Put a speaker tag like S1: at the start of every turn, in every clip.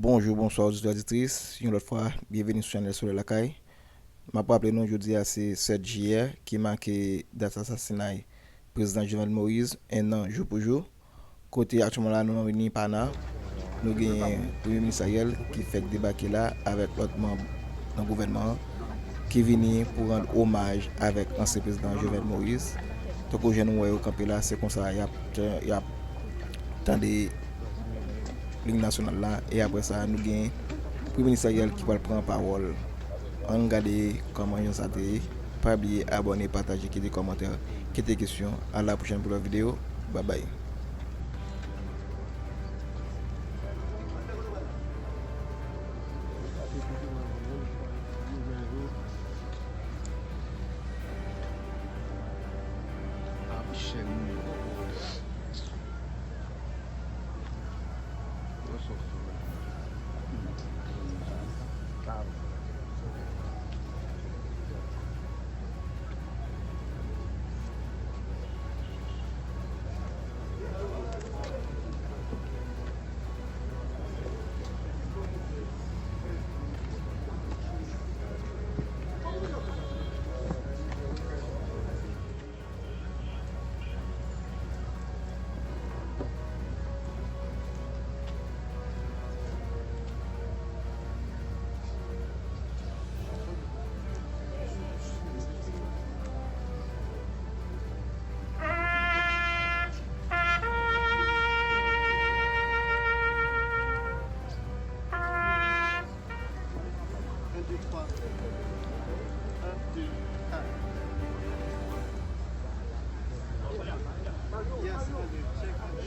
S1: Bonjour, bonsoir auditeurs et auditrices. Une autre fois, bienvenue sur la chaîne Soleil Lacaille. Je rappelle nous aujourd'hui à c'est 7 juillet qui marque date assassinat président Jovenel Moïse un an jour pour jour. Côté actuellement là nous venons par là, nous avons le premier ministre Ariel qui fait débat là avec l'autre membre du gouvernement qui vient pour rendre hommage avec l'ancien président Jovenel Moïse. Donc aujourd'hui nous voyons au campé là, c'est comme ça il y a tant de ligne nationale là et après ça nous avons le premier ministre qui va prendre la parole. On regarde comment ça a été. Pas oublier abonner, partager, quitter des commentaires, quitter des questions. À la prochaine pour la vidéo. Bye bye.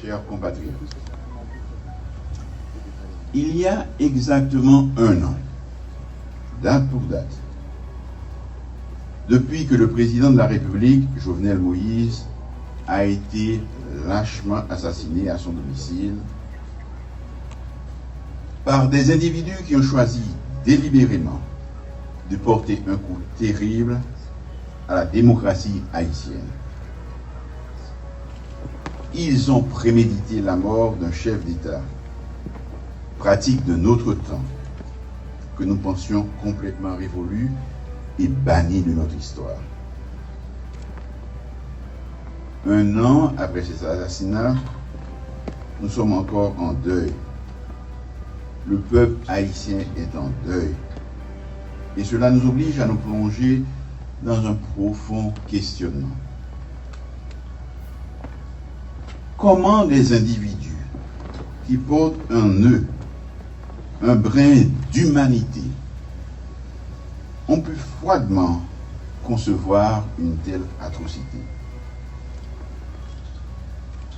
S2: Chers compatriotes, il y a exactement un an, date pour date, depuis que le président de la République, Jovenel Moïse, a été lâchement assassiné à son domicile par des individus qui ont choisi délibérément de porter un coup terrible à la démocratie haïtienne. Ils ont prémédité la mort d'un chef d'État, pratique de notre temps, que nous pensions complètement révolue et bannie de notre histoire. Un an après ces assassinats, nous sommes encore en deuil. Le peuple haïtien est en deuil. Et cela nous oblige à nous plonger dans un profond questionnement. Comment des individus qui portent en eux un brin d'humanité ont pu froidement concevoir une telle atrocité?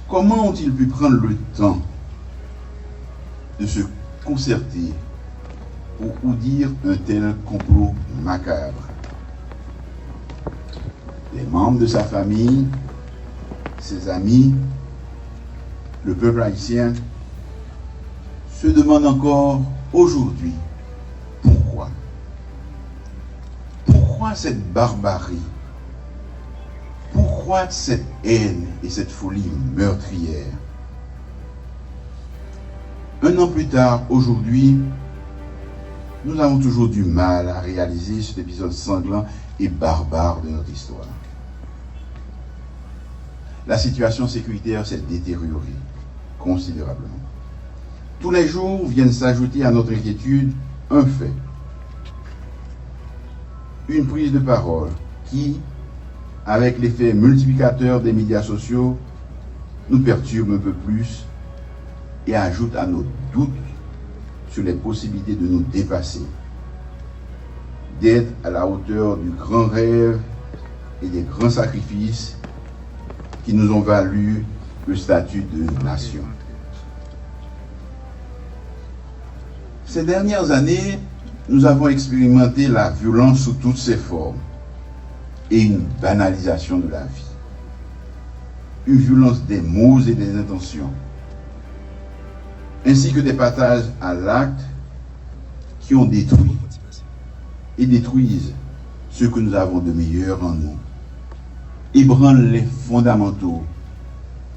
S2: Comment ont-ils pu prendre le temps de se concerter pour dire un tel complot macabre? Les membres de sa famille, ses amis, le peuple haïtien se demande encore aujourd'hui pourquoi. Pourquoi cette barbarie? Pourquoi cette haine et cette folie meurtrière? Un an plus tard, aujourd'hui, nous avons toujours du mal à réaliser cet épisode sanglant et barbare de notre histoire. La situation sécuritaire s'est détériorée considérablement. Tous les jours viennent s'ajouter à notre inquiétude un fait, une prise de parole qui, avec l'effet multiplicateur des médias sociaux, nous perturbe un peu plus et ajoute à nos doutes sur les possibilités de nous dépasser, d'être à la hauteur du grand rêve et des grands sacrifices qui nous ont valu le statut de nation. Ces dernières années, nous avons expérimenté la violence sous toutes ses formes et une banalisation de la vie. Une violence des mots et des intentions, ainsi que des passages à l'acte qui ont détruit et détruisent ce que nous avons de meilleur en nous, ébranlent les fondamentaux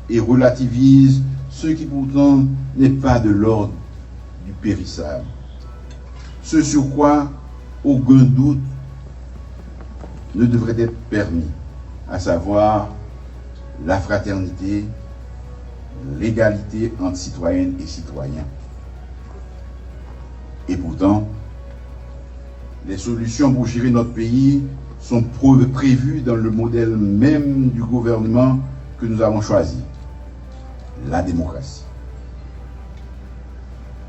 S2: et relativisent ce qui pourtant n'est pas de l'ordre du périssable. Ce sur quoi aucun doute ne devrait être permis, à savoir la fraternité, l'égalité entre citoyennes et citoyens. Et pourtant, les solutions pour gérer notre pays sont prévues dans le modèle même du gouvernement que nous avons choisi, la démocratie.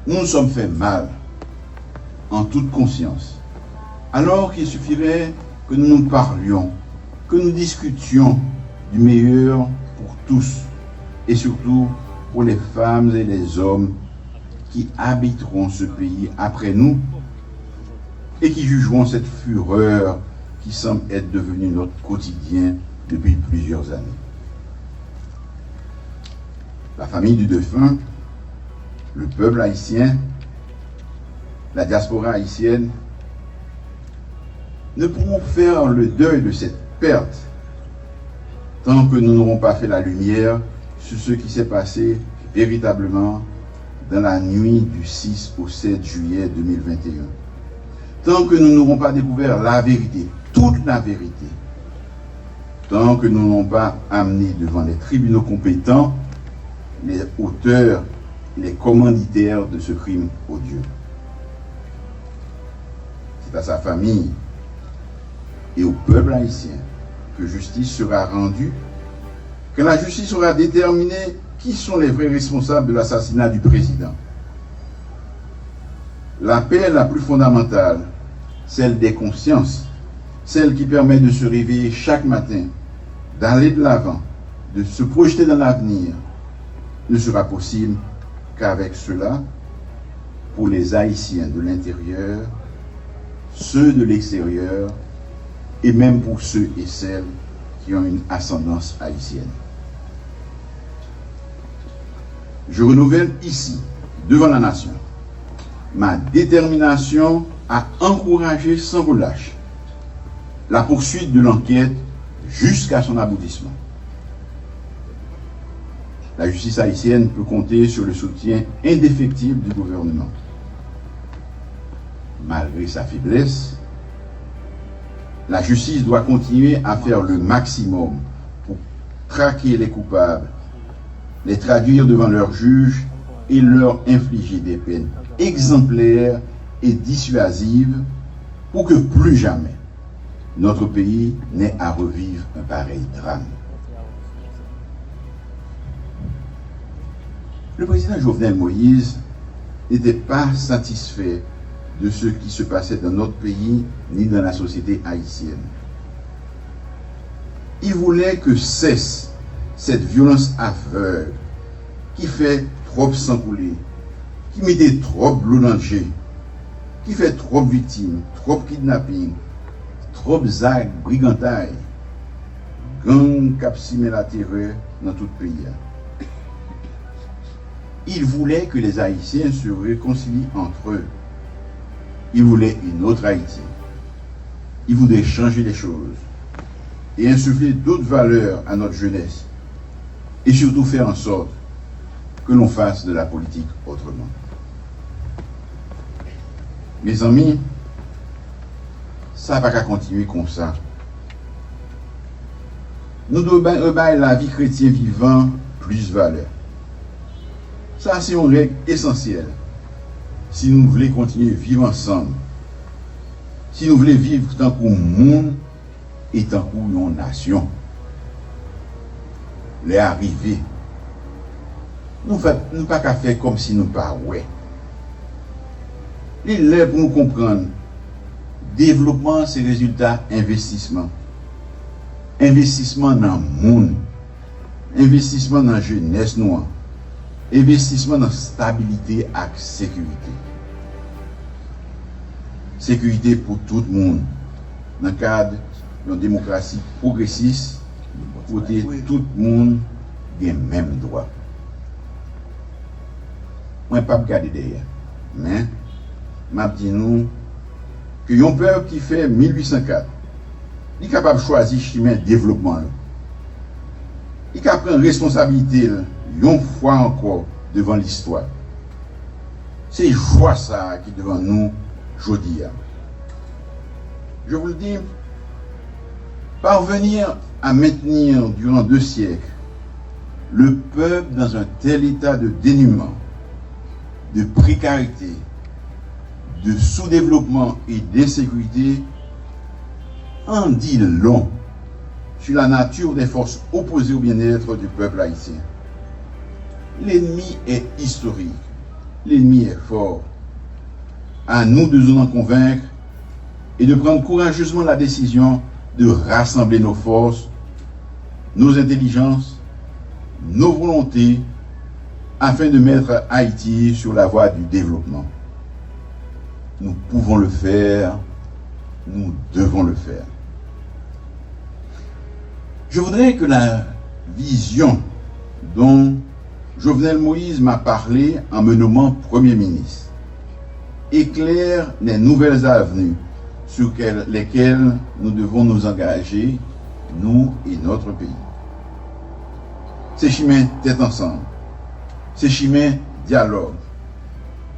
S2: Nous nous sommes fait mal, en toute conscience, alors qu'il suffirait que nous nous parlions, que nous discutions du meilleur pour tous, et surtout pour les femmes et les hommes qui habiteront ce pays après nous et qui jugeront cette fureur qui semble être devenue notre quotidien depuis plusieurs années. La famille du défunt, le peuple haïtien, la diaspora haïtienne ne pourront faire le deuil de cette perte tant que nous n'aurons pas fait la lumière sur ce qui s'est passé véritablement dans la nuit du 6 au 7 juillet 2021. Tant que nous n'aurons pas découvert la vérité, toute la vérité, tant que nous n'aurons pas amené devant les tribunaux compétents les auteurs, les commanditaires de ce crime odieux. C'est à sa famille et au peuple haïtien que justice sera rendue, que la justice aura déterminé qui sont les vrais responsables de l'assassinat du président. La paix la plus fondamentale, celle des consciences, celle qui permet de se réveiller chaque matin, d'aller de l'avant, de se projeter dans l'avenir, ne sera possible qu'avec cela, pour les Haïtiens de l'intérieur, ceux de l'extérieur, et même pour ceux et celles qui ont une ascendance haïtienne. Je renouvelle ici, devant la nation, ma détermination à encourager sans relâche la poursuite de l'enquête jusqu'à son aboutissement. La justice haïtienne peut compter sur le soutien indéfectible du gouvernement. Malgré sa faiblesse, la justice doit continuer à faire le maximum pour traquer les coupables, les traduire devant leurs juges et leur infliger des peines exemplaires et dissuasives pour que plus jamais notre pays n'ait à revivre un pareil drame. Le président Jovenel Moïse n'était pas satisfait de ce qui se passait dans notre pays ni dans la société haïtienne. Il voulait que cesse cette violence aveugle qui fait trop sang couler, qui mettait trop de l'eau dans le jet, qui fait trop de victimes, trop de kidnapping, trop de zagues, brigantailles, gang capsimé la terreur dans tout le pays. Il voulait que les Haïtiens se réconcilient entre eux. Il voulait une autre Haïti. Il voulait changer les choses et insuffler d'autres valeurs à notre jeunesse et surtout faire en sorte que l'on fasse de la politique autrement. Mes amis, ça va pas continuer comme ça. Nous devons rebattre la vie chrétienne vivant plus valeur. Ça, c'est une règle essentielle. Si nous voulons continuer à vivre ensemble, si nous voulons vivre tant qu'un monde et tant qu'une nation, les arrivées, nous ne pas qu'à faire comme si nous pas ouais. Il est pour nous comprendre. Développement, c'est résultat investissement. Investissement dans le monde, investissement dans la jeunesse noire, investissement dans la stabilité et la sécurité. Sécurité pour tout le monde, dans le cadre d'une démocratie progressiste, pour que tout le monde ait les mêmes droits. Je ne vais pas regarder derrière, mais je dis nous que un peuple qui fait 1804, il est capable de choisir le chemin de développement. Il est capable de prendre responsabilité une fois encore devant l'histoire. C'est joie ça qui est devant nous aujourd'hui. Je vous le dis, parvenir à maintenir durant 2 siècles le peuple dans un tel état de dénuement, de précarité, de sous-développement et d'insécurité en dit long sur la nature des forces opposées au bien-être du peuple haïtien. L'ennemi est historique, l'ennemi est fort. À nous de nous en convaincre et de prendre courageusement la décision de rassembler nos forces, nos intelligences, nos volontés, afin de mettre Haïti sur la voie du développement. Nous pouvons le faire, nous devons le faire. Je voudrais que la vision dont Jovenel Moïse m'a parlé en me nommant Premier ministre éclaire les nouvelles avenues sur lesquelles nous devons nous engager, nous et notre pays. C'est chemin tête ensemble, c'est chemin dialogue,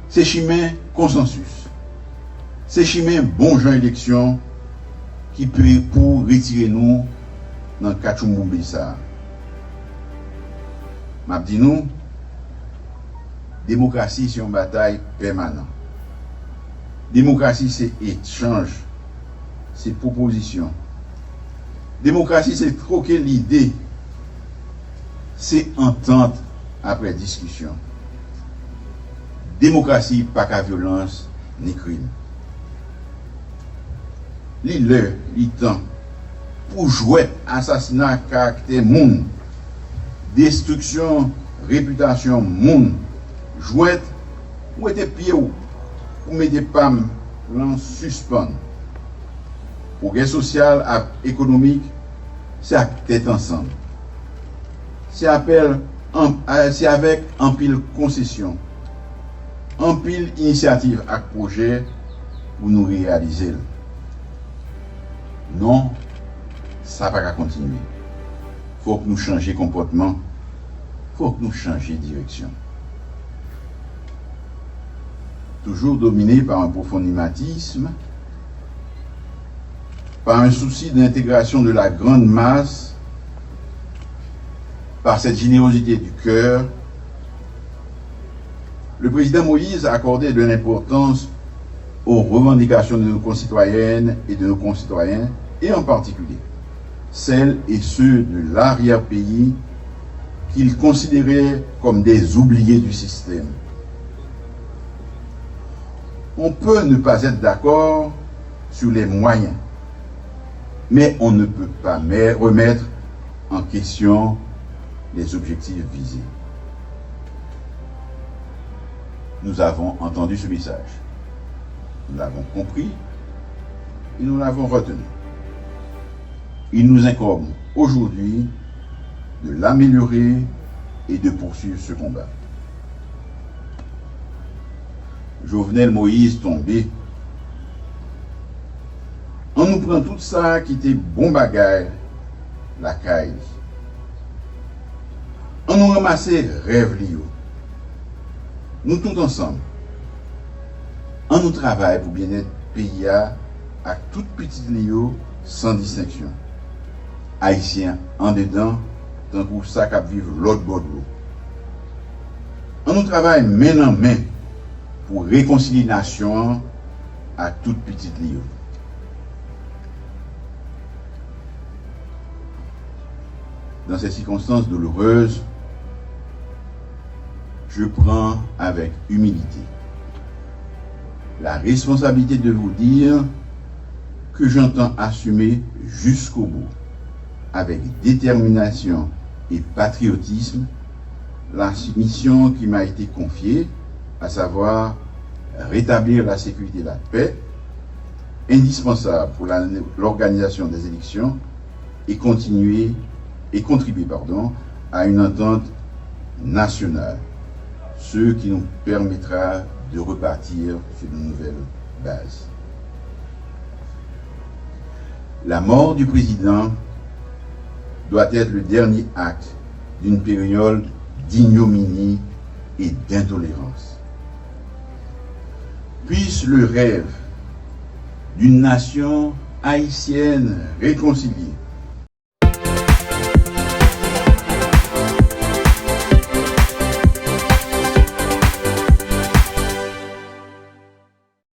S2: c'est chemin consensus, c'est chemin bon gens élection qui peut pour retirer nous dans le Kachoumoubé ça. M'a dit nous, démocratie c'est une bataille permanente. Démocratie c'est échange, c'est proposition. Démocratie c'est troquer l'idée, c'est entente après discussion. Démocratie pas qu'à violence ni crime. Li temps pour jouer assassinat caractère monde, destruction réputation monde, jouet ou était pied ou mettez pam en suspens. Progrès social et économique, c'est à tête ensemble. C'est avec un pile concession, un pile initiative et projet pour nous réaliser. Non, ça va pas continuer. Il faut que nous changions comportement, il faut que nous changions direction. Toujours dominé par un profond dogmatisme, par un souci d'intégration de la grande masse, par cette générosité du cœur, le président Moïse a accordé de l'importance aux revendications de nos concitoyennes et de nos concitoyens, et en particulier celles et ceux de l'arrière-pays qu'il considérait comme des oubliés du système. On peut ne pas être d'accord sur les moyens, mais on ne peut pas remettre en question les objectifs visés. Nous avons entendu ce message, nous l'avons compris et nous l'avons retenu. Il nous incombe aujourd'hui de l'améliorer et de poursuivre ce combat. Jovenel Moïse tombé. On nous prend tout ça qui était bon bagaille, la caille. On nous ramasse rêve lié. Nous tous ensemble. On nous travaille pour bien-être pays à toute petite lieu sans distinction. Haïtiens en dedans, tant pour ça qu'à vivre l'autre bord de l'eau. On nous travaille main en main pour réconcilier la nation à toute petite lieu. Dans ces circonstances douloureuses, je prends avec humilité la responsabilité de vous dire que j'entends assumer jusqu'au bout, avec détermination et patriotisme, la mission qui m'a été confiée, à savoir rétablir la sécurité et la paix, indispensable pour l'organisation des élections, et contribuer à une entente nationale, ce qui nous permettra de repartir sur de nouvelles bases. La mort du président doit être le dernier acte d'une période d'ignominie et d'intolérance. puisse le rêve d'une nation haïtienne réconciliée